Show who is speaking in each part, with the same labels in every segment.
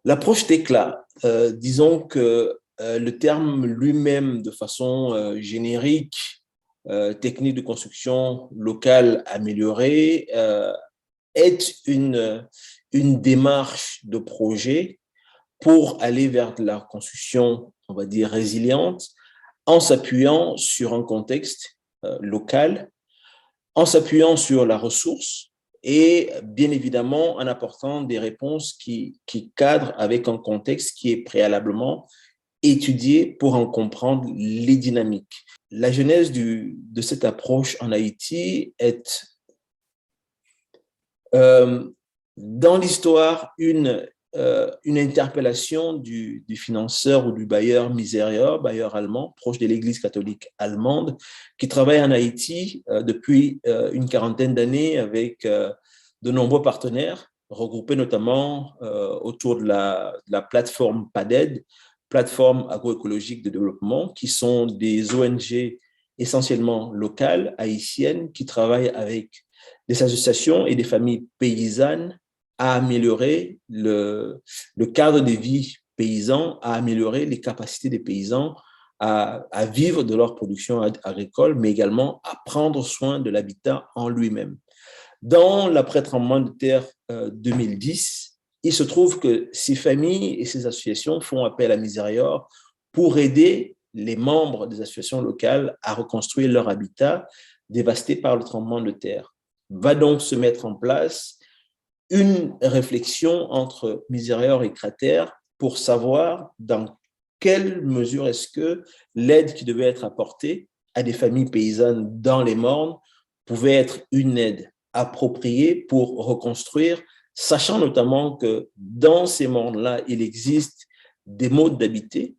Speaker 1: L'approche TECLA, disons que le terme lui-même, de façon générique, technique de construction locale améliorée, est une démarche de projet pour aller vers de la construction, on va dire, résiliente, en s'appuyant sur un contexte local, en s'appuyant sur la ressource et bien évidemment en apportant des réponses qui cadrent avec un contexte qui est préalablement étudié pour en comprendre les dynamiques. La genèse de cette approche en Haïti est euh, dans l'histoire une interpellation du financeur ou du bailleur Misérior, bailleur allemand, proche de l'Église catholique allemande, qui travaille en Haïti depuis une quarantaine d'années avec de nombreux partenaires, regroupés notamment autour de la plateforme PADED, plateforme agroécologique de développement, qui sont des ONG essentiellement locales, haïtiennes, qui travaillent avec des associations et des familles paysannes à améliorer le cadre de vie paysan, à améliorer les capacités des paysans à vivre de leur production agricole, mais également à prendre soin de l'habitat en lui-même. Dans l'après-tremblement de terre 2010, il se trouve que ces familles et ces associations font appel à Misérior pour aider les membres des associations locales à reconstruire leur habitat dévasté par le tremblement de terre. Va donc se mettre en place une réflexion entre Misérior et Cratère pour savoir dans quelle mesure est-ce que l'aide qui devait être apportée à des familles paysannes dans les Mornes pouvait être une aide appropriée pour reconstruire, sachant notamment que dans ces Mornes-là, il existe des modes d'habiter,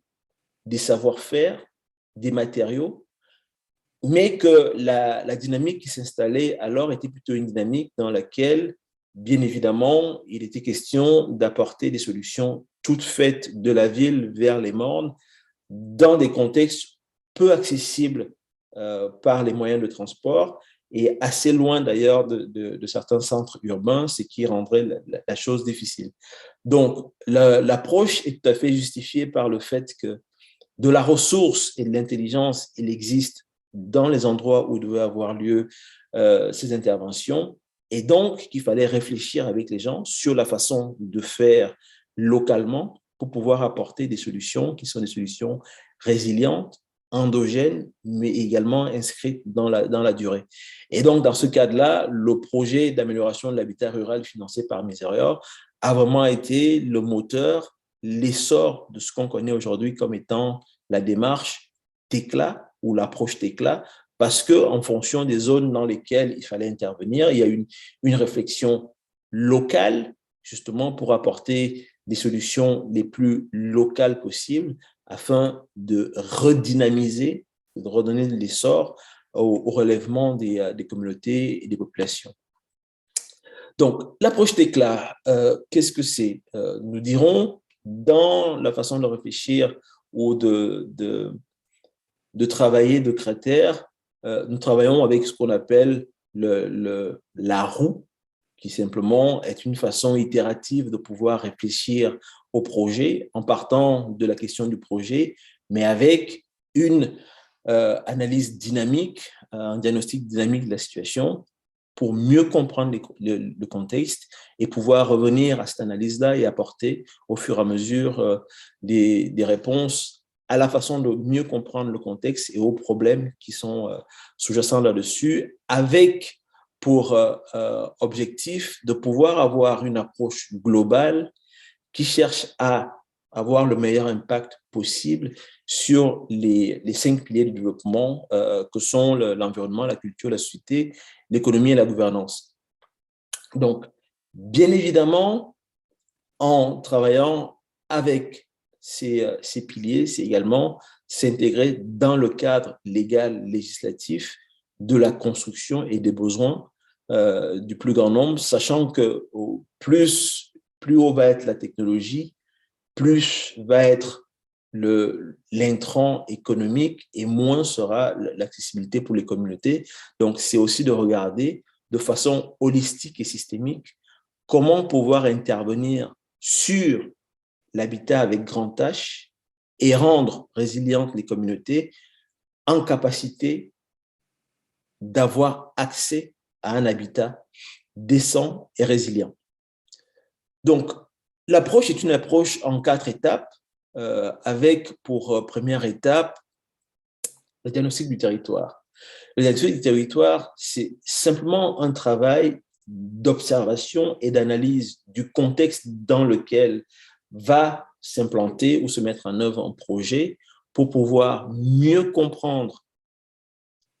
Speaker 1: des savoir-faire, des matériaux, mais que la dynamique qui s'installait alors était plutôt une dynamique dans laquelle, bien évidemment, il était question d'apporter des solutions toutes faites de la ville vers les Mornes dans des contextes peu accessibles par les moyens de transport et assez loin d'ailleurs de certains centres urbains, ce qui rendrait la chose difficile. Donc, l'approche est tout à fait justifiée par le fait que de la ressource et de l'intelligence, il existe dans les endroits où devaient avoir lieu ces interventions, et donc qu'il fallait réfléchir avec les gens sur la façon de faire localement pour pouvoir apporter des solutions qui sont des solutions résilientes, endogènes, mais également inscrites dans la durée. Et donc, dans ce cadre-là, le projet d'amélioration de l'habitat rural financé par Misérior a vraiment été le moteur, l'essor de ce qu'on connaît aujourd'hui comme étant la démarche TECLA ou l'approche TECLA, parce qu'en fonction des zones dans lesquelles il fallait intervenir, il y a une réflexion locale, justement pour apporter des solutions les plus locales possibles afin de redynamiser, de redonner de l'essor au relèvement des communautés et des populations. Donc, l'approche TECLA, qu'est-ce que c'est? Nous dirons, dans la façon de réfléchir ou de travailler de cratères, nous travaillons avec ce qu'on appelle la roue, qui simplement est une façon itérative de pouvoir réfléchir au projet en partant de la question du projet, mais avec une analyse dynamique, un diagnostic dynamique de la situation pour mieux comprendre le contexte et pouvoir revenir à cette analyse-là et apporter au fur et à mesure des réponses à la façon de mieux comprendre le contexte et aux problèmes qui sont sous-jacents là-dessus, avec pour objectif de pouvoir avoir une approche globale qui cherche à avoir le meilleur impact possible sur les 5 piliers du développement que sont l'environnement, la culture, la société, l'économie et la gouvernance. Donc, bien évidemment, en travaillant avec ces piliers, c'est également s'intégrer dans le cadre légal, législatif de la construction et des besoins du plus grand nombre, sachant que plus haut va être la technologie, plus va être l'intrant économique et moins sera l'accessibilité pour les communautés. Donc, c'est aussi de regarder de façon holistique et systémique comment pouvoir intervenir sur l'habitat avec grand H et rendre résilientes les communautés en capacité d'avoir accès à un habitat décent et résilient. Donc, l'approche est une approche en 4 étapes, avec pour première étape le diagnostic du territoire. Le diagnostic du territoire, c'est simplement un travail d'observation et d'analyse du contexte dans lequel va s'implanter ou se mettre en œuvre un projet pour pouvoir mieux comprendre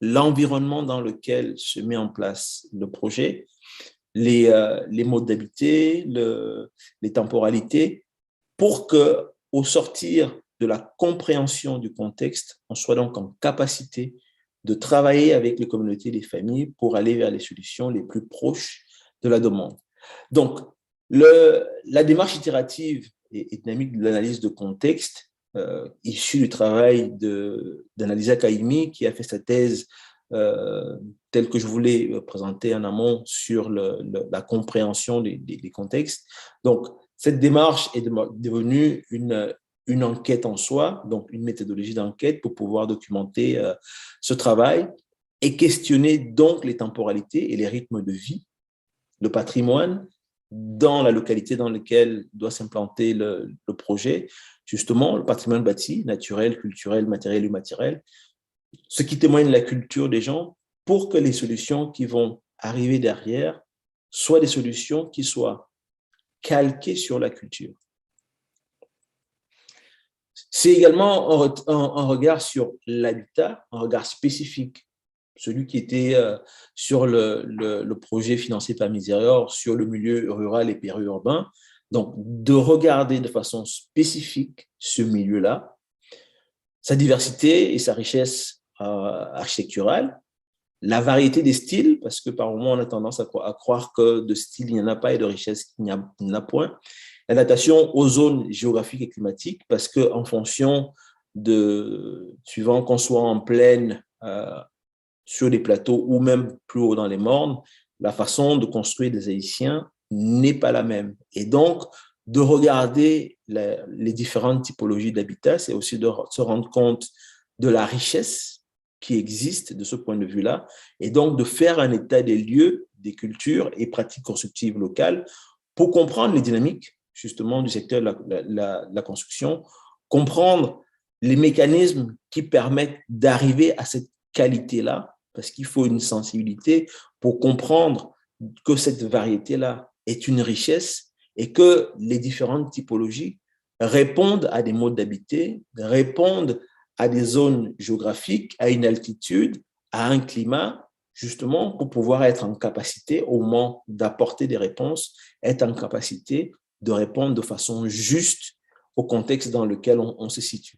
Speaker 1: l'environnement dans lequel se met en place le projet, les modes d'habiter, les temporalités, pour qu'au sortir de la compréhension du contexte, on soit donc en capacité de travailler avec les communautés et les familles pour aller vers les solutions les plus proches de la demande. Donc, la démarche itérative et dynamique de l'analyse de contexte, issue du travail d'Annalisa Kaimi, qui a fait sa thèse telle que je voulais présenter en amont sur la compréhension des contextes. Donc, cette démarche est devenue une enquête en soi, donc une méthodologie d'enquête pour pouvoir documenter ce travail et questionner donc les temporalités et les rythmes de vie, le patrimoine dans la localité dans laquelle doit s'implanter le projet, justement le patrimoine bâti, naturel, culturel, matériel et immatériel, ce qui témoigne de la culture des gens pour que les solutions qui vont arriver derrière soient des solutions qui soient calquées sur la culture. C'est également un regard sur l'habitat, un regard spécifique, celui qui était sur le projet financé par Misérior sur le milieu rural et périurbain. Donc, de regarder de façon spécifique ce milieu-là, sa diversité et sa richesse architecturale, la variété des styles, parce que par moments on a tendance à croire que de style il n'y en a pas et de richesse il n'y en a point. L'adaptation aux zones géographiques et climatiques, parce qu'en fonction suivant qu'on soit en plaine, sur des plateaux ou même plus haut dans les mornes, la façon de construire des Haïtiens n'est pas la même. Et donc, de regarder les différentes typologies d'habitat, c'est aussi de se rendre compte de la richesse qui existe de ce point de vue-là, et donc de faire un état des lieux, des cultures et pratiques constructives locales pour comprendre les dynamiques justement du secteur de la construction, comprendre les mécanismes qui permettent d'arriver à cette qualité-là, parce qu'il faut une sensibilité pour comprendre que cette variété-là est une richesse et que les différentes typologies répondent à des modes d'habiter, répondent à des zones géographiques, à une altitude, à un climat, justement pour pouvoir être en capacité, au moment d'apporter des réponses, être en capacité de répondre de façon juste au contexte dans lequel on se situe.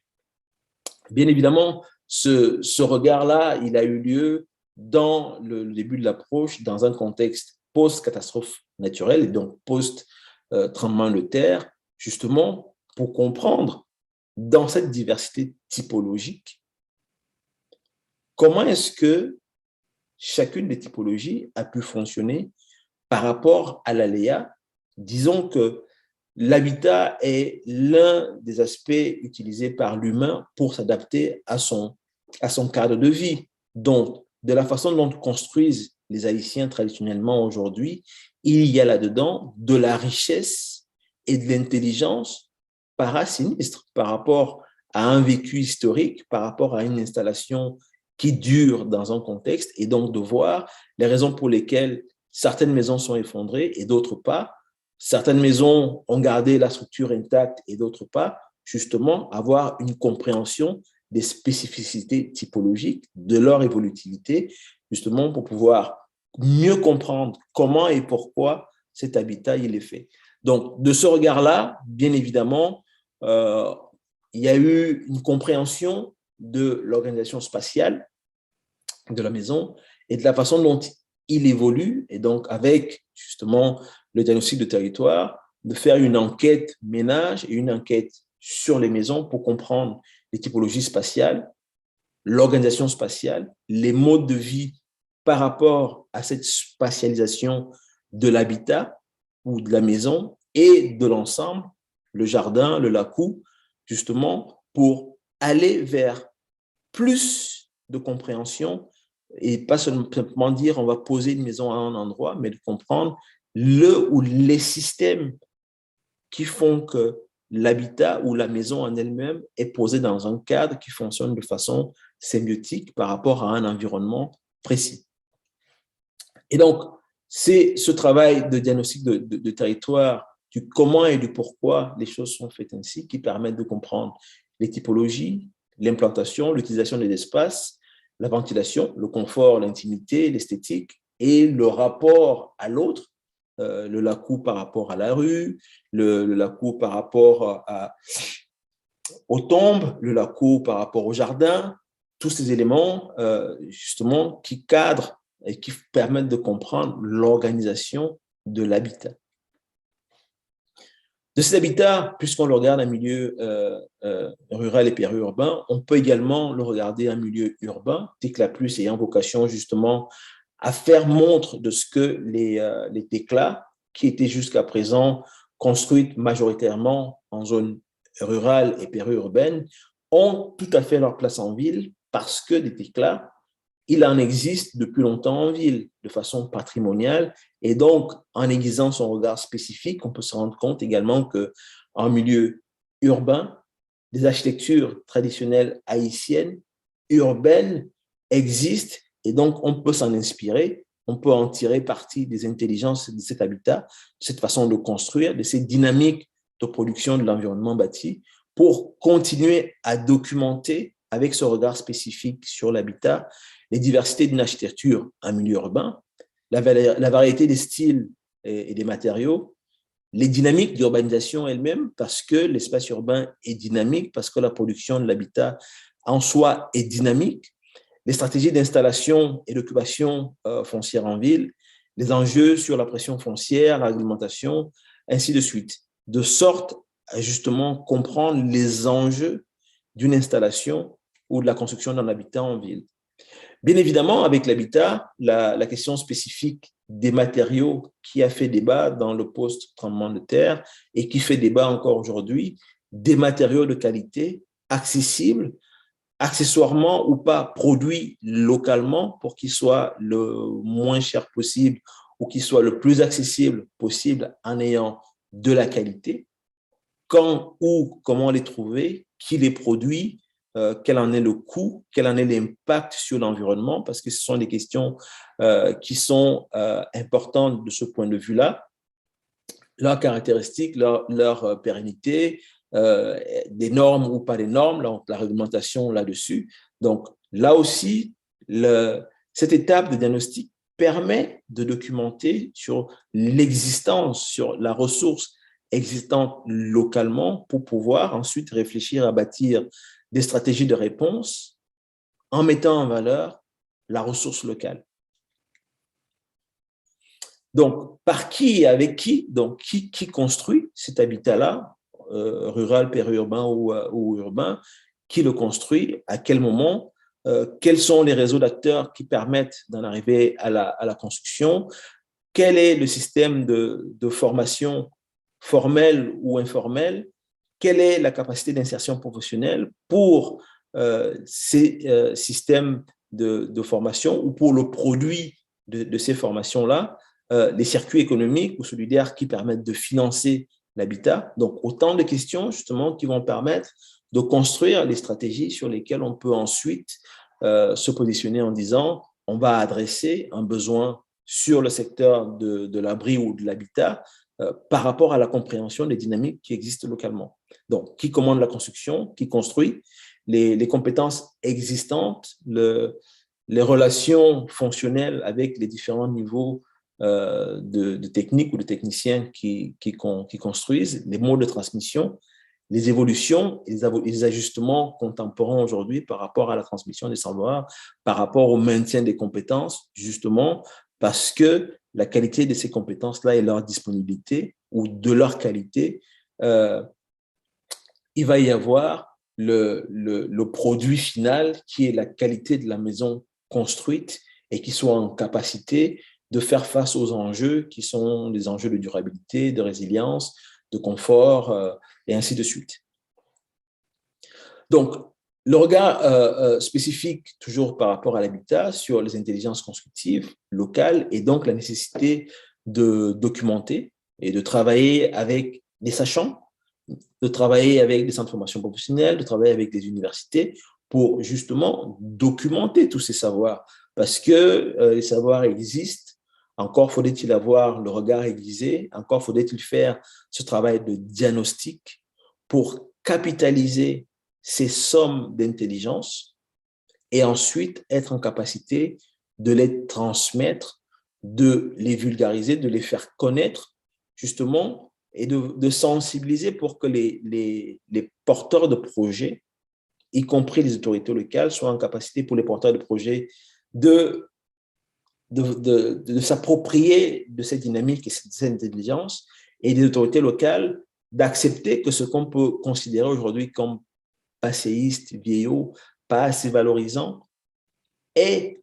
Speaker 1: Bien évidemment, ce regard-là, il a eu lieu dans le début de l'approche, dans un contexte post-catastrophe naturelle, et donc post-tremblement de terre, justement pour comprendre dans cette diversité typologique, comment est-ce que chacune des typologies a pu fonctionner par rapport à l'aléa. Disons que l'habitat est l'un des aspects utilisés par l'humain pour s'adapter à son cadre de vie. Donc, de la façon dont construisent les Haïtiens traditionnellement aujourd'hui, il y a là-dedans de la richesse et de l'intelligence parasinistre par rapport à un vécu historique, par rapport à une installation qui dure dans un contexte, et donc de voir les raisons pour lesquelles certaines maisons sont effondrées et d'autres pas. Certaines maisons ont gardé la structure intacte et d'autres pas, justement avoir une compréhension des spécificités typologiques, de leur évolutivité, justement pour pouvoir mieux comprendre comment et pourquoi cet habitat il est fait. Donc, de ce regard-là, bien évidemment, il y a eu une compréhension de l'organisation spatiale de la maison et de la façon dont il évolue, et donc avec justement le diagnostic de territoire, de faire une enquête ménage et une enquête sur les maisons pour comprendre les typologies spatiales, l'organisation spatiale, les modes de vie par rapport à cette spatialisation de l'habitat ou de la maison et de l'ensemble, le jardin, le lacou, justement pour aller vers plus de compréhension et pas simplement dire on va poser une maison à un endroit, mais de comprendre le ou les systèmes qui font que l'habitat ou la maison en elle-même est posée dans un cadre qui fonctionne de façon symbiotique par rapport à un environnement précis. Et donc, c'est ce travail de diagnostic de territoire, du comment et du pourquoi les choses sont faites ainsi, qui permettent de comprendre les typologies, l'implantation, l'utilisation des espaces, la ventilation, le confort, l'intimité, l'esthétique et le rapport à l'autre, le lacou par rapport à la rue, le lacou par rapport aux tombes, le lacou par rapport au jardin, tous ces éléments justement qui cadrent et qui permettent de comprendre l'organisation de l'habitat. De cet habitat, puisqu'on le regarde en milieu rural et périurbain, on peut également le regarder en milieu urbain, TECLA+, ayant vocation justement à faire montre de ce que les TECLA, qui étaient jusqu'à présent construites majoritairement en zone rurale et périurbaine, ont tout à fait leur place en ville parce que des TECLA, il en existe depuis longtemps en ville, de façon patrimoniale. Et donc, en aiguisant son regard spécifique, on peut se rendre compte également qu'en milieu urbain, des architectures traditionnelles haïtiennes, urbaines, existent. Et donc, on peut s'en inspirer, on peut en tirer parti des intelligences de cet habitat, de cette façon de construire, de cette dynamique de production de l'environnement bâti, pour continuer à documenter avec ce regard spécifique sur l'habitat les diversités d'une architecture en milieu urbain, la variété des styles et des matériaux, les dynamiques d'urbanisation elles-mêmes, parce que l'espace urbain est dynamique, parce que la production de l'habitat en soi est dynamique, les stratégies d'installation et d'occupation foncière en ville, les enjeux sur la pression foncière, la réglementation, ainsi de suite, de sorte à justement comprendre les enjeux d'une installation ou de la construction d'un habitat en ville. Bien évidemment, avec l'habitat, la question spécifique des matériaux qui a fait débat dans le post-tremblement de terre et qui fait débat encore aujourd'hui, des matériaux de qualité, accessibles, accessoirement ou pas produits localement pour qu'ils soient le moins cher possible ou qu'ils soient le plus accessible possible en ayant de la qualité. Quand, où, comment les trouver, qui les produit, quel en est le coût, quel en est l'impact sur l'environnement, parce que ce sont des questions qui sont importantes de ce point de vue-là. Leurs caractéristiques, leur pérennité, des normes ou pas des normes, la réglementation là-dessus. Donc, là aussi, cette étape de diagnostic permet de documenter sur l'existence, sur la ressource existante localement pour pouvoir ensuite réfléchir à bâtir des stratégies de réponse en mettant en valeur la ressource locale. Donc, par qui et avec qui? Donc, qui construit cet habitat-là, rural, périurbain ou urbain? Qui le construit? À quel moment? Quels sont les réseaux d'acteurs qui permettent d'en arriver à la construction? Quel est le système de formation formelle ou informelle? Quelle est la capacité d'insertion professionnelle pour ces systèmes de formation ou pour le produit de ces formations-là? Les circuits économiques ou solidaires qui permettent de financer l'habitat. Donc, autant de questions justement qui vont permettre de construire les stratégies sur lesquelles on peut ensuite se positionner en disant on va adresser un besoin sur le secteur de l'abri ou de l'habitat par rapport à la compréhension des dynamiques qui existent localement. Donc, qui commande la construction, qui construit, les compétences existantes, les relations fonctionnelles avec les différents niveaux de techniques ou de techniciens qui construisent, les modes de transmission, les évolutions et les ajustements contemporains aujourd'hui par rapport à la transmission des savoirs, par rapport au maintien des compétences, justement parce que la qualité de ces compétences-là et leur disponibilité ou de leur qualité, il va y avoir le produit final qui est la qualité de la maison construite et qui soit en capacité de faire face aux enjeux qui sont des enjeux de durabilité, de résilience, de confort, et ainsi de suite. Donc, le regard spécifique, toujours par rapport à l'habitat, sur les intelligences constructives locales et donc la nécessité de documenter et de travailler avec des sachants, de travailler avec des centres de formation professionnelle, de travailler avec des universités pour justement documenter tous ces savoirs. Parce que les savoirs existent, encore faudrait-il avoir le regard aiguisé, encore faudrait-il faire ce travail de diagnostic pour capitaliser ces sommes d'intelligence et ensuite être en capacité de les transmettre, de les vulgariser, de les faire connaître justement et de sensibiliser pour que les porteurs de projets, y compris les autorités locales, soient en capacité pour les porteurs de projets de s'approprier de cette dynamique et cette intelligence et des autorités locales d'accepter que ce qu'on peut considérer aujourd'hui comme passéiste, vieillot, pas assez valorisant, est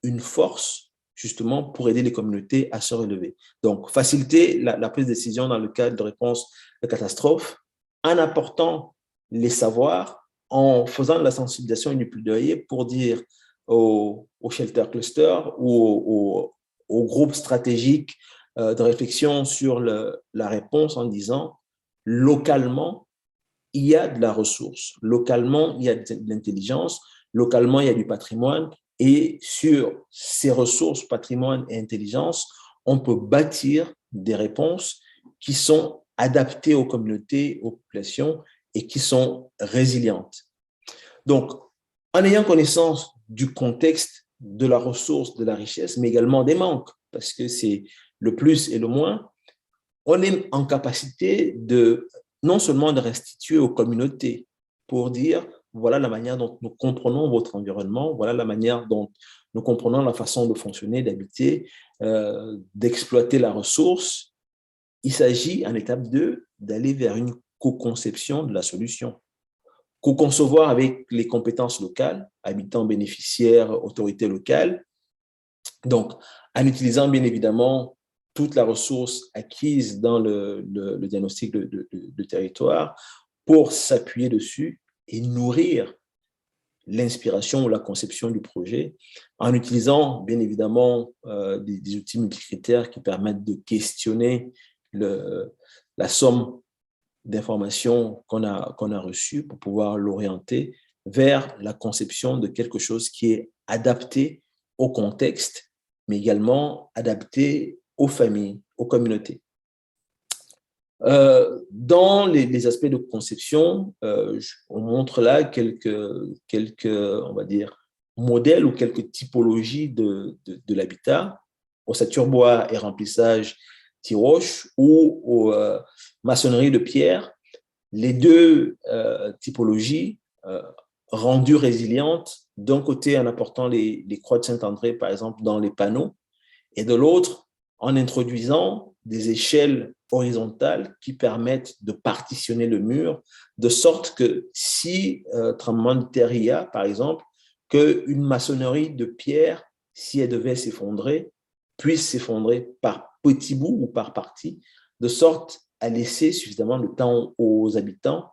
Speaker 1: une force justement pour aider les communautés à se relever. Donc, faciliter la prise de décision dans le cadre de réponse de catastrophe en apportant les savoirs, en faisant de la sensibilisation et du plaidoyer pour dire aux shelter clusters ou aux groupes stratégiques de réflexion sur la réponse en disant localement, il y a de la ressource. Localement, il y a de l'intelligence. Localement, il y a du patrimoine. Et sur ces ressources, patrimoine et intelligence, on peut bâtir des réponses qui sont adaptées aux communautés, aux populations et qui sont résilientes. Donc, en ayant connaissance du contexte, de la ressource, de la richesse, mais également des manques, parce que c'est le plus et le moins, on est en capacité non seulement de restituer aux communautés pour dire, voilà la manière dont nous comprenons votre environnement, voilà la manière dont nous comprenons la façon de fonctionner, d'habiter, d'exploiter la ressource. Il s'agit, en étape 2, d'aller vers une co-conception de la solution. Co-concevoir avec les compétences locales, habitants, bénéficiaires, autorités locales. Donc, en utilisant bien évidemment toute la ressource acquise dans le diagnostic de territoire pour s'appuyer dessus et nourrir l'inspiration ou la conception du projet en utilisant bien évidemment des outils multicritères qui permettent de questionner la somme d'informations qu'on a reçues pour pouvoir l'orienter vers la conception de quelque chose qui est adapté au contexte, mais également adapté aux familles, aux communautés. Dans les aspects de conception, on montre là quelques, on va dire, modèles ou quelques typologies de l'habitat. Ossature bois et remplissage tiroche ou aux maçonnerie de pierre. Les deux typologies rendues résilientes, d'un côté en apportant les croix de Saint-André, par exemple, dans les panneaux, et de l'autre en introduisant des échelles horizontales qui permettent de partitionner le mur, de sorte que si tremblement de terre il y a, par exemple, qu'une maçonnerie de pierre, si elle devait s'effondrer, puisse s'effondrer par petits bouts ou par parties, de sorte à laisser suffisamment de temps aux habitants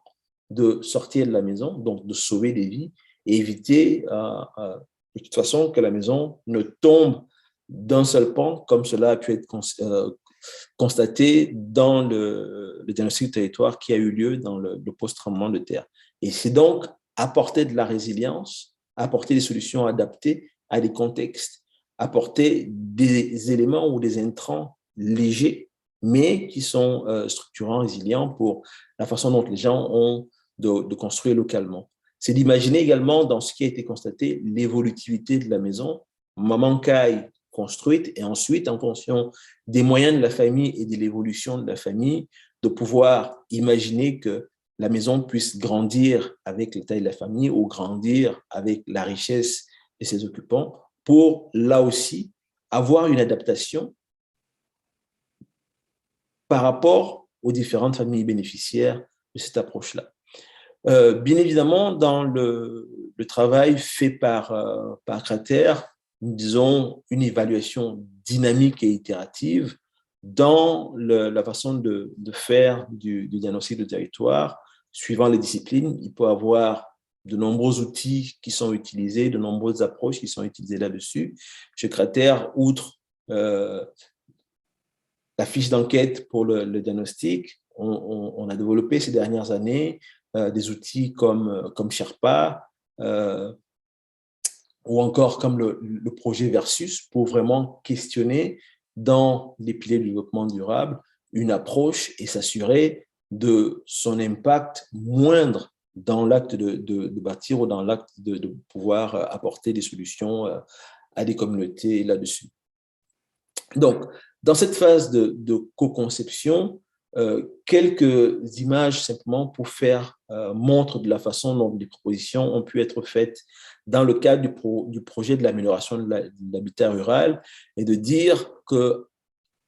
Speaker 1: de sortir de la maison, donc de sauver des vies et éviter de toute façon que la maison ne tombe d'un seul pan, comme cela a pu être constaté dans le diagnostic de territoire qui a eu lieu dans le post-tremblement de terre. Et c'est donc apporter de la résilience, apporter des solutions adaptées à des contextes, apporter des éléments ou des intrants légers, mais qui sont structurants, résilients pour la façon dont les gens ont de construire localement. C'est d'imaginer également, dans ce qui a été constaté, l'évolutivité de la maison, maman caille construite, et ensuite, en fonction des moyens de la famille et de l'évolution de la famille, de pouvoir imaginer que la maison puisse grandir avec la taille de la famille ou grandir avec la richesse de ses occupants pour, là aussi, avoir une adaptation par rapport aux différentes familles bénéficiaires de cette approche-là. Bien évidemment, dans le travail fait par Cratère, nous disons une évaluation dynamique et itérative dans la façon de faire du diagnostic de territoire, suivant les disciplines, il peut y avoir de nombreux outils qui sont utilisés, de nombreuses approches qui sont utilisées là-dessus. Chez Cratère, outre la fiche d'enquête pour le diagnostic, on a développé ces dernières années des outils comme Sherpa ou encore comme le projet Versus pour vraiment questionner dans les piliers du développement durable une approche et s'assurer de son impact moindre dans l'acte de bâtir ou dans l'acte de pouvoir apporter des solutions à des communautés là-dessus. Donc, dans cette phase de co-conception, quelques images simplement pour faire montre de la façon dont les propositions ont pu être faites dans le cadre du projet de l'amélioration de l'habitat rural et de dire qu'à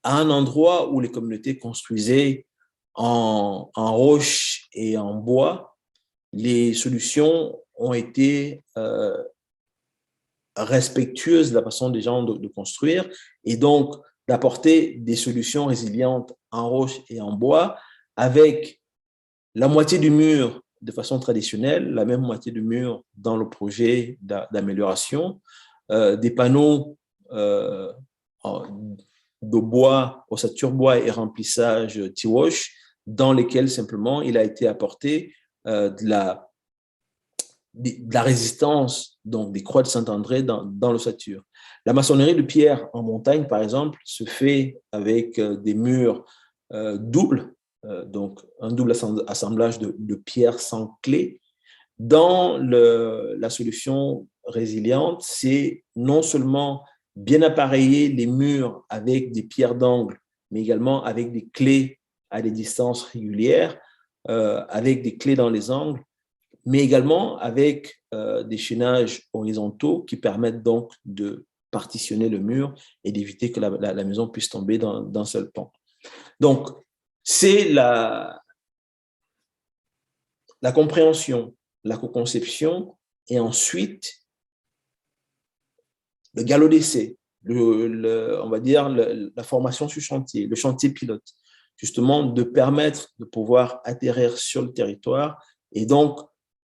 Speaker 1: un endroit où les communautés construisaient en roche et en bois, les solutions ont été respectueuses de la façon des gens de construire et donc d'apporter des solutions résilientes en roche et en bois avec la moitié du mur de façon traditionnelle, la même moitié du mur dans le projet d'amélioration, des panneaux de bois, ossature bois et remplissage T-wash dans lesquels simplement il a été apporté de la résistance, donc des croix de Saint-André dans l'ossature. La maçonnerie de pierre en montagne, par exemple, se fait avec des murs doubles, donc un double assemblage de pierres sans clé. Dans la solution résiliente, c'est non seulement bien appareiller les murs avec des pierres d'angle, mais également avec des clés à des distances régulières, avec des clés dans les angles, mais également avec des chaînages horizontaux qui permettent donc de partitionner le mur et d'éviter que la maison puisse tomber d'un seul pan. Donc, c'est la compréhension, la co-conception et ensuite le galop d'essai, on va dire la formation sur chantier, le chantier pilote, justement de permettre de pouvoir atterrir sur le territoire et donc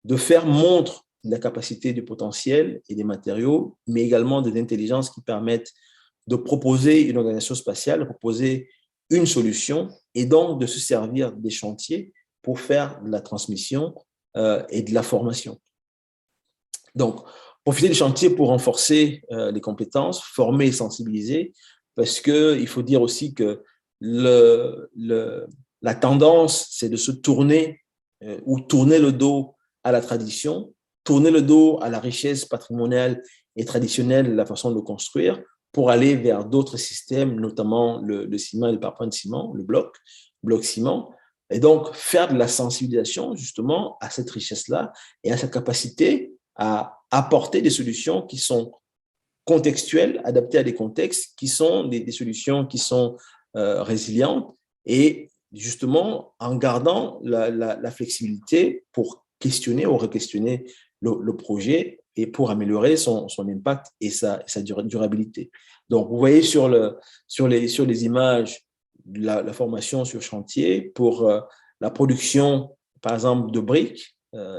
Speaker 1: de faire montre de la capacité du potentiel et des matériaux, mais également des intelligences qui permettent de proposer une organisation spatiale, de proposer une solution et donc de se servir des chantiers pour faire de la transmission et de la formation. Donc, profiter du chantier pour renforcer les compétences, former et sensibiliser, parce qu'il faut dire aussi que la tendance, c'est de se tourner ou tourner le dos à la tradition, tourner le dos à la richesse patrimoniale et traditionnelle de la façon de construire pour aller vers d'autres systèmes, notamment le ciment et le parpaing de ciment, le bloc ciment, et donc faire de la sensibilisation justement à cette richesse-là et à sa capacité à apporter des solutions qui sont contextuelles, adaptées à des contextes, qui sont des solutions qui sont résilientes et justement en gardant la flexibilité pour questionner ou re-questionner le projet et pour améliorer son impact et sa durabilité. Donc, vous voyez sur les images la formation sur chantier pour la production, par exemple, de briques,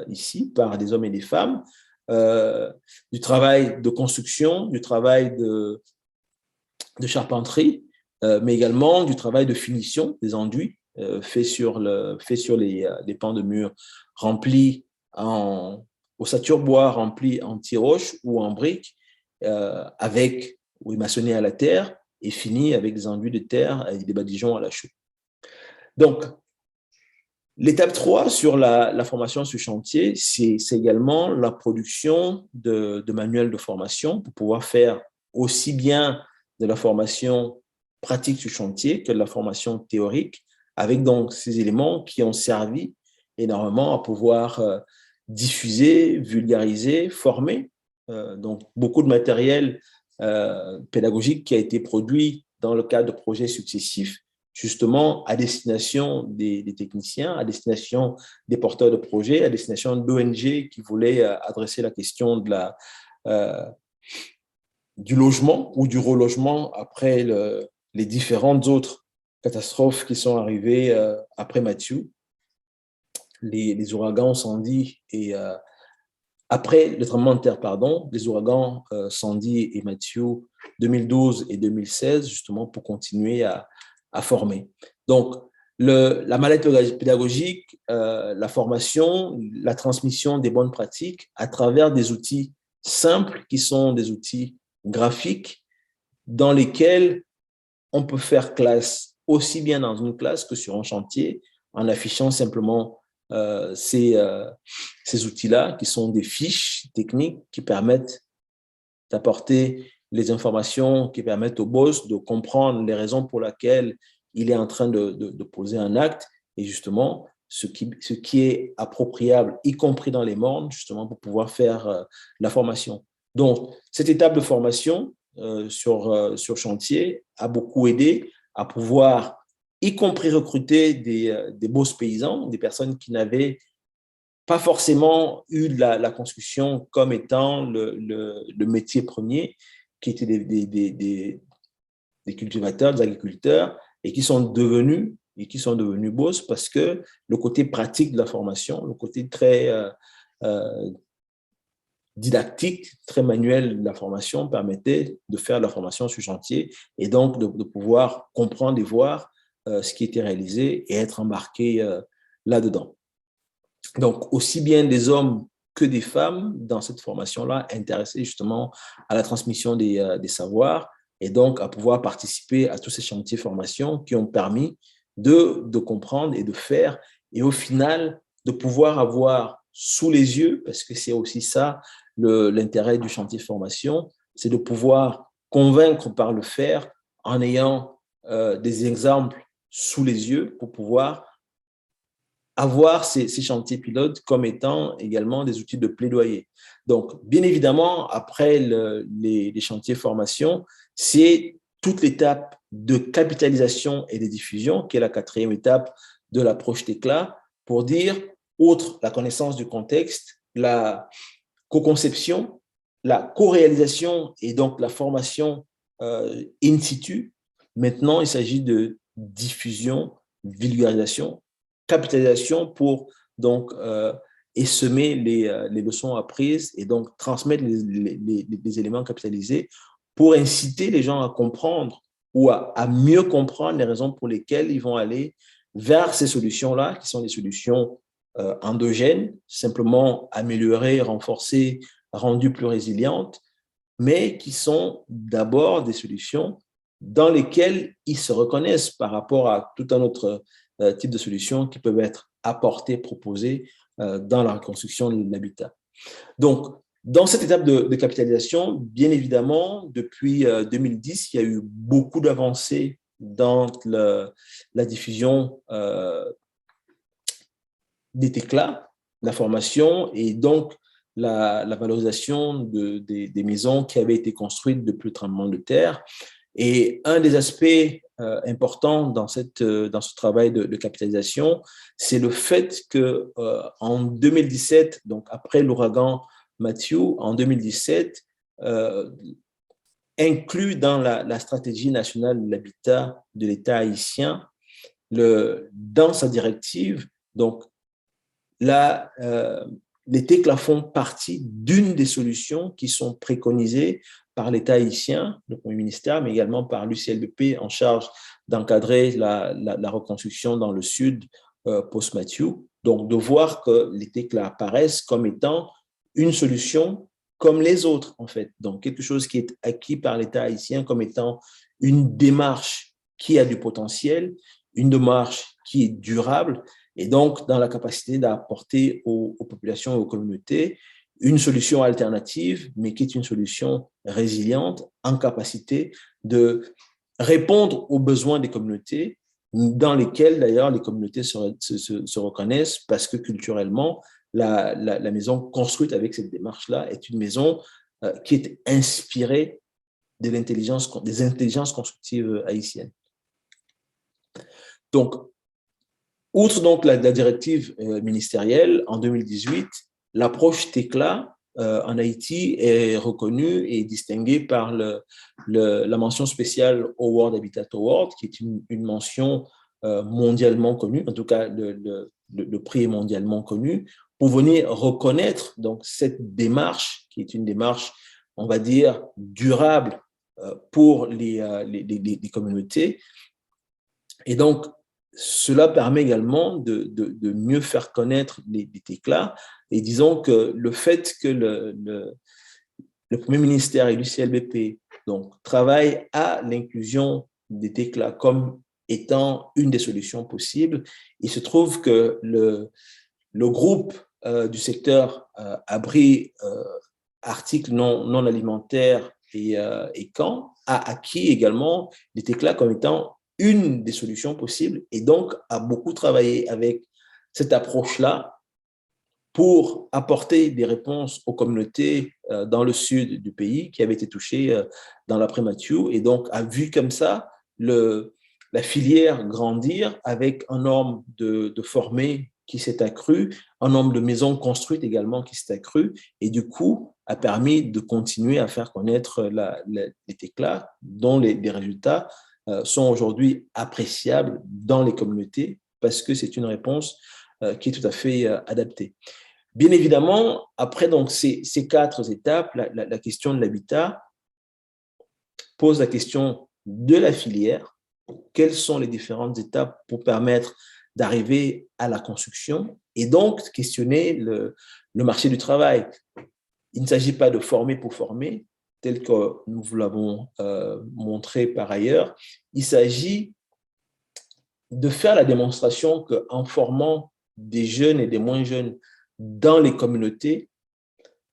Speaker 1: ici, par des hommes et des femmes, du travail de construction, du travail de charpenterie, mais également du travail de finition des enduits fait sur les pans de mur remplis en ossature bois, remplis en tiroche ou en briques, maçonnés à la terre et finis avec des enduits de terre et des badigeons à la chaux. Donc, l'étape 3 sur la formation sur chantier, c'est également la production de manuels de formation pour pouvoir faire aussi bien de la formation pratique sur chantier que de la formation théorique, avec donc ces éléments qui ont servi énormément à pouvoir diffuser, vulgariser, former. Donc, beaucoup de matériel pédagogique qui a été produit dans le cadre de projets successifs justement à destination des techniciens, à destination des porteurs de projets, à destination d'ONG qui voulaient adresser la question du logement ou du relogement après les différentes autres catastrophes qui sont arrivées après Matthew, les ouragans Sandy et après le tremblement de terre, pardon, les ouragans Sandy et Matthew 2012 et 2016, justement pour continuer à former. Donc, la mallette pédagogique, la formation, la transmission des bonnes pratiques à travers des outils simples qui sont des outils graphiques dans lesquels on peut faire classe aussi bien dans une classe que sur un chantier en affichant simplement ces outils-là qui sont des fiches techniques qui permettent d'apporter les informations qui permettent au boss de comprendre les raisons pour lesquelles il est en train de poser un acte et justement ce qui est appropriable, y compris dans les mornes, justement pour pouvoir faire la formation. Donc, cette étape de formation sur chantier a beaucoup aidé à pouvoir, y compris recruter des boss paysans, des personnes qui n'avaient pas forcément eu la construction comme étant le métier premier, qui étaient des cultivateurs, des agriculteurs, et qui sont devenus boss parce que le côté pratique de la formation, le côté très didactique, très manuel de la formation permettait de faire la formation sur chantier et donc de pouvoir comprendre et voir ce qui était réalisé et être embarqué là-dedans. Donc, aussi bien des hommes que des femmes dans cette formation-là intéressés justement à la transmission des savoirs et donc à pouvoir participer à tous ces chantiers formation qui ont permis de comprendre et de faire et au final de pouvoir avoir sous les yeux, parce que c'est aussi ça l'intérêt du chantier formation, c'est de pouvoir convaincre par le faire en ayant des exemples sous les yeux pour pouvoir avoir ces chantiers pilotes comme étant également des outils de plaidoyer. Donc, bien évidemment, après les chantiers formation, c'est toute l'étape de capitalisation et de diffusion, qui est la quatrième étape de l'approche TECLA, pour dire, outre la connaissance du contexte, la co-conception, la co-réalisation et donc la formation in situ, maintenant, il s'agit de diffusion, vulgarisation, capitalisation pour donc essaimer les leçons apprises et donc transmettre les éléments capitalisés pour inciter les gens à comprendre ou à mieux comprendre les raisons pour lesquelles ils vont aller vers ces solutions-là, qui sont des solutions endogènes, simplement améliorées, renforcées, rendues plus résilientes, mais qui sont d'abord des solutions dans lesquelles ils se reconnaissent par rapport à tout un autre type de solutions qui peuvent être apportées, proposées dans la reconstruction de l'habitat. Donc, dans cette étape de capitalisation, bien évidemment, depuis 2010, il y a eu beaucoup d'avancées dans la diffusion des TECLA, la formation et donc la valorisation des maisons qui avaient été construites depuis le tremblement de terre. Et un des aspects importants dans ce travail de capitalisation, c'est le fait qu'en 2017, donc après l'ouragan Matthew, en 2017, inclus dans la stratégie nationale de l'habitat de l'État haïtien, dans sa directive, donc là, les TECLA font partie d'une des solutions qui sont préconisées par l'État haïtien, le Premier ministère, mais également par l'UCLBP en charge d'encadrer la reconstruction dans le sud post-Matthew. Donc, de voir que les TECLA apparaissent comme étant une solution comme les autres, en fait. Donc, quelque chose qui est acquis par l'État haïtien comme étant une démarche qui a du potentiel, une démarche qui est durable, et donc dans la capacité d'apporter aux populations et aux communautés une solution alternative, mais qui est une solution résiliente, en capacité de répondre aux besoins des communautés, dans lesquelles d'ailleurs les communautés se reconnaissent parce que culturellement, la maison construite avec cette démarche-là est une maison qui est inspirée des intelligences constructives haïtiennes. Donc, outre donc la directive ministérielle, en 2018, l'approche TECLA en Haïti est reconnu et distingué par la mention spéciale au World Habitat Award, qui est une mention mondialement connue, en tout cas le prix est mondialement connu, pour venir reconnaître donc cette démarche, qui est une démarche, on va dire, durable pour les communautés. Et donc, cela permet également de mieux faire connaître les TECLA. Et disons que le fait que le Premier ministère et l'UCLBP donc, travaillent à l'inclusion des TECLA comme étant une des solutions possibles, il se trouve que le groupe du secteur abri, articles non alimentaires et camps a acquis également les TECLA comme étant une des solutions possibles et donc a beaucoup travaillé avec cette approche-là pour apporter des réponses aux communautés dans le sud du pays qui avaient été touchées dans l'après-Mathieu et donc a vu comme ça la filière grandir avec un nombre de formés qui s'est accru, un nombre de maisons construites également qui s'est accru et du coup a permis de continuer à faire connaître les TECLA dont les résultats sont aujourd'hui appréciables dans les communautés parce que c'est une réponse qui est tout à fait adaptée. Bien évidemment, après donc, ces 4 étapes, la question de l'habitat pose la question de la filière. Quelles sont les différentes étapes pour permettre d'arriver à la construction et donc questionner le marché du travail. Il ne s'agit pas de former pour former, tel que nous vous l'avons montré par ailleurs. Il s'agit de faire la démonstration qu'en formant des jeunes et des moins jeunes dans les communautés,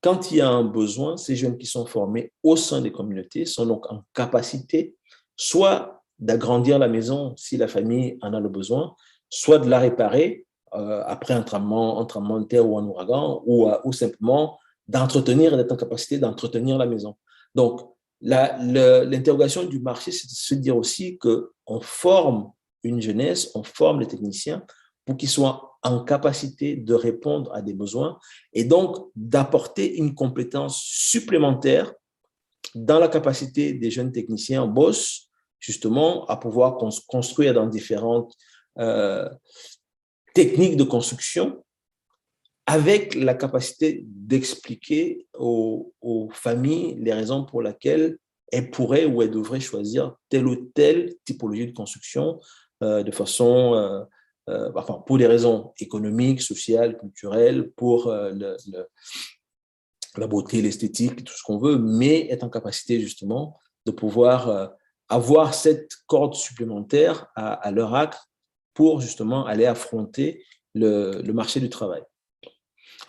Speaker 1: quand il y a un besoin, ces jeunes qui sont formés au sein des communautés sont donc en capacité soit d'agrandir la maison si la famille en a le besoin, soit de la réparer après un tremblement de terre ou un ouragan, ou simplement d'entretenir et d'être en capacité d'entretenir la maison. Donc, l'interrogation du marché, c'est de se dire aussi qu'on forme une jeunesse, on forme les techniciens pour qu'ils soient en capacité de répondre à des besoins et donc d'apporter une compétence supplémentaire dans la capacité des jeunes techniciens en boss, justement, à pouvoir construire dans différentes techniques de construction avec la capacité d'expliquer aux familles les raisons pour lesquelles elles pourraient ou elles devraient choisir telle ou telle typologie de construction de façon, enfin, pour des raisons économiques, sociales, culturelles, pour la beauté, l'esthétique, tout ce qu'on veut, mais être en capacité justement de pouvoir avoir cette corde supplémentaire à leur arc pour justement aller affronter le marché du travail.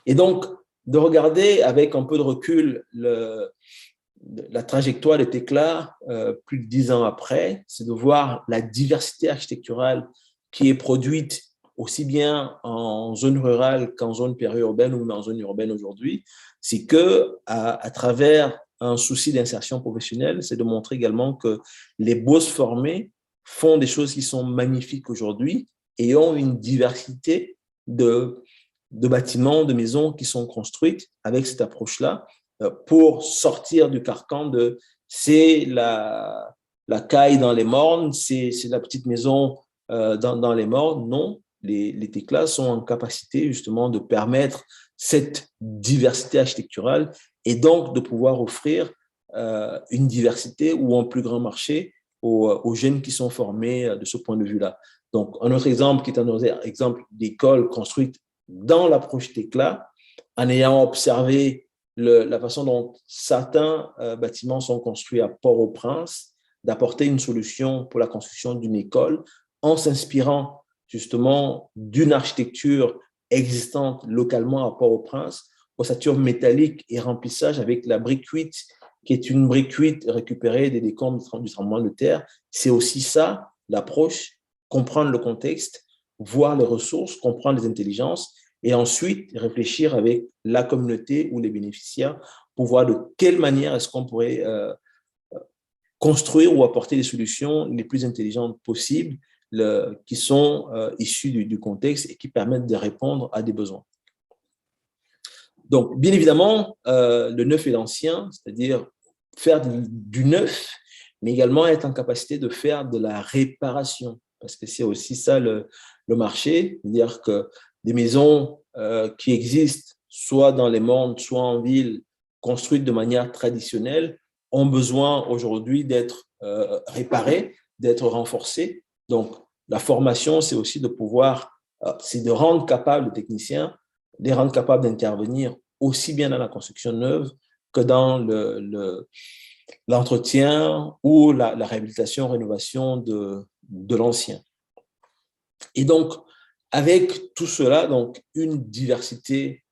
Speaker 1: Et donc, de regarder avec un peu de recul la trajectoire des TECLA plus de 10 ans après, c'est de voir la diversité architecturale qui est produite aussi bien en zone rurale qu'en zone périurbaine ou en zone urbaine aujourd'hui. C'est qu'à travers un souci d'insertion professionnelle, c'est de montrer également que les boss formés font des choses qui sont magnifiques aujourd'hui et ont une diversité de bâtiments, de maisons qui sont construites avec cette approche-là pour sortir du carcan de c'est la caille dans les mornes, c'est la petite maison dans les mornes. Non, les TECLA sont en capacité justement de permettre cette diversité architecturale et donc de pouvoir offrir une diversité ou un plus grand marché aux jeunes qui sont formés de ce point de vue-là. Donc, un autre exemple qui est un autre exemple d'école construite dans l'approche TECLA, en ayant observé la façon dont certains bâtiments sont construits à Port-au-Prince, d'apporter une solution pour la construction d'une école en s'inspirant justement d'une architecture existante localement à Port-au-Prince, ossature métallique et remplissage avec la brique cuite, qui est une brique cuite récupérée des décombres du tremblement de terre. C'est aussi ça, l'approche, comprendre le contexte, voir les ressources, comprendre les intelligences et ensuite réfléchir avec la communauté ou les bénéficiaires pour voir de quelle manière est-ce qu'on pourrait construire ou apporter les solutions les plus intelligentes possibles qui sont issues du contexte et qui permettent de répondre à des besoins. Donc, bien évidemment, le neuf et l'ancien, c'est-à-dire faire du neuf, mais également être en capacité de faire de la réparation, parce que c'est aussi ça le marché, c'est-à-dire que des maisons qui existent soit dans les mondes, soit en ville, construites de manière traditionnelle, ont besoin aujourd'hui d'être réparées, d'être renforcées. Donc, la formation, c'est aussi de pouvoir, c'est de rendre capable les techniciens, de les rendre capables d'intervenir aussi bien dans la construction neuve que dans l'entretien ou la réhabilitation, rénovation de l'ancien. Et donc, avec tout cela, donc une diversité,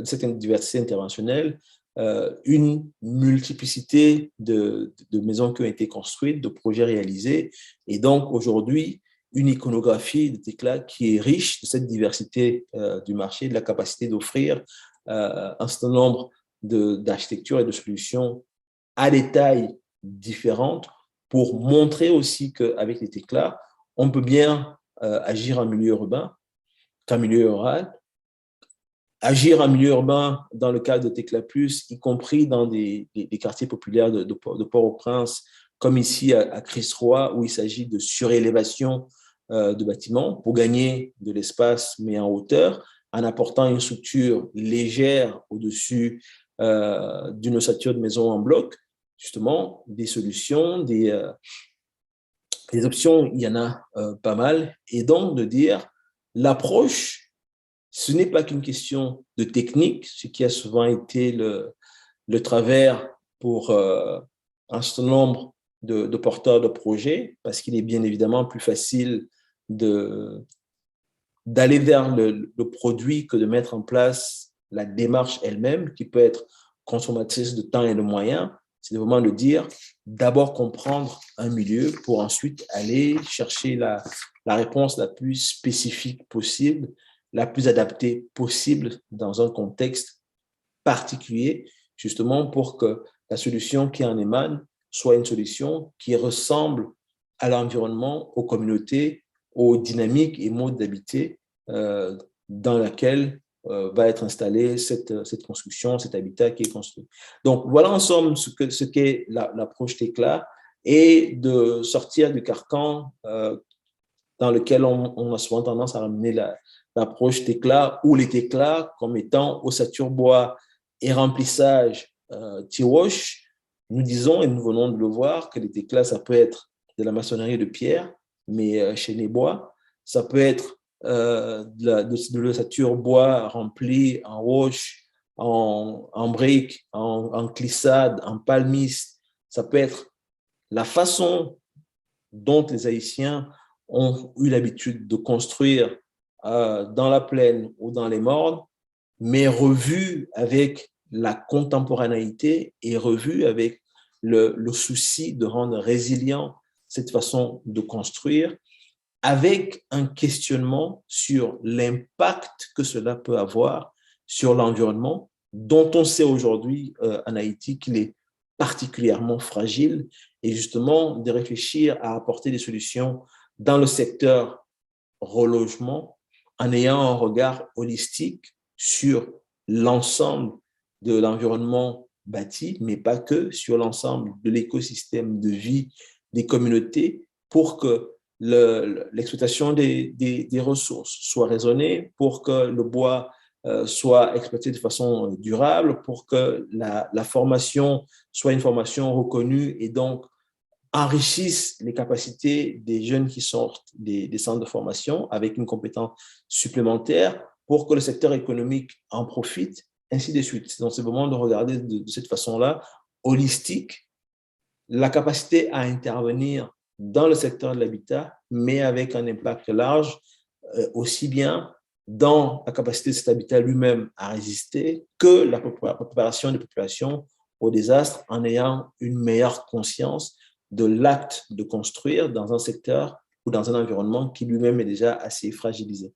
Speaker 1: certaine diversité interventionnelle, une multiplicité de maisons qui ont été construites, de projets réalisés, et donc aujourd'hui, une iconographie de Tekla qui est riche de cette diversité du marché, de la capacité d'offrir un certain nombre d'architectures et de solutions à des tailles différentes pour montrer aussi qu'avec les Tekla, on peut bien agir en milieu urbain qu'en milieu rural, agir en milieu urbain dans le cadre de Tekla Plus, y compris dans des quartiers populaires de Port-au-Prince, comme ici à Chris-Roy, où il s'agit de surélévation de bâtiments pour gagner de l'espace, mais en hauteur, en apportant une structure légère au-dessus d'une ossature de maison en bloc, justement, des solutions, des options, il y en a pas mal. Et donc, de dire, l'approche, ce n'est pas qu'une question de technique, ce qui a souvent été le travers pour un certain nombre de porteurs de projets, parce qu'il est bien évidemment plus facile d'aller vers le produit que de mettre en place la démarche elle-même, qui peut être consommatrice de temps et de moyens. C'est vraiment de dire, d'abord comprendre un milieu pour ensuite aller chercher la réponse la plus spécifique possible, la plus adaptée possible dans un contexte particulier, justement pour que la solution qui en émane soit une solution qui ressemble à l'environnement, aux communautés, aux dynamiques et modes d'habiter dans laquelle va être installée cette construction, cet habitat qui est construit. Donc, voilà en somme ce qu'est l'approche Tekla et de sortir du carcan dans lequel on a souvent tendance à ramener l'approche Tekla ou les Tekla comme étant ossature bois et remplissage T-wash. Nous disons, et nous venons de le voir, que les Tekla, ça peut être de la maçonnerie de pierre, mais chez les bois. Ça peut être de l'ossature bois remplie en roche, en briques, en clissade, en palmiste. Ça peut être la façon dont les Haïtiens ont eu l'habitude de construire dans la plaine ou dans les mornes, mais revue avec la contemporanéité et revue avec le souci de rendre résilient cette façon de construire, avec un questionnement sur l'impact que cela peut avoir sur l'environnement, dont on sait aujourd'hui en Haïti qu'il est particulièrement fragile, et justement de réfléchir à apporter des solutions dans le secteur relogement en ayant un regard holistique sur l'ensemble de l'environnement bâti, mais pas que, sur l'ensemble de l'écosystème de vie des communautés pour que l'exploitation des ressources soit raisonnée, pour que le bois soit exploité de façon durable, pour que la formation soit une formation reconnue et donc enrichisse les capacités des jeunes qui sortent des centres de formation avec une compétence supplémentaire pour que le secteur économique en profite, ainsi de suite. Donc, c'est vraiment de regarder de cette façon-là, holistique, la capacité à intervenir dans le secteur de l'habitat, mais avec un impact large, aussi bien dans la capacité de cet habitat lui-même à résister que la préparation des populations au désastre en ayant une meilleure conscience de l'acte de construire dans un secteur ou dans un environnement qui lui-même est déjà assez fragilisé.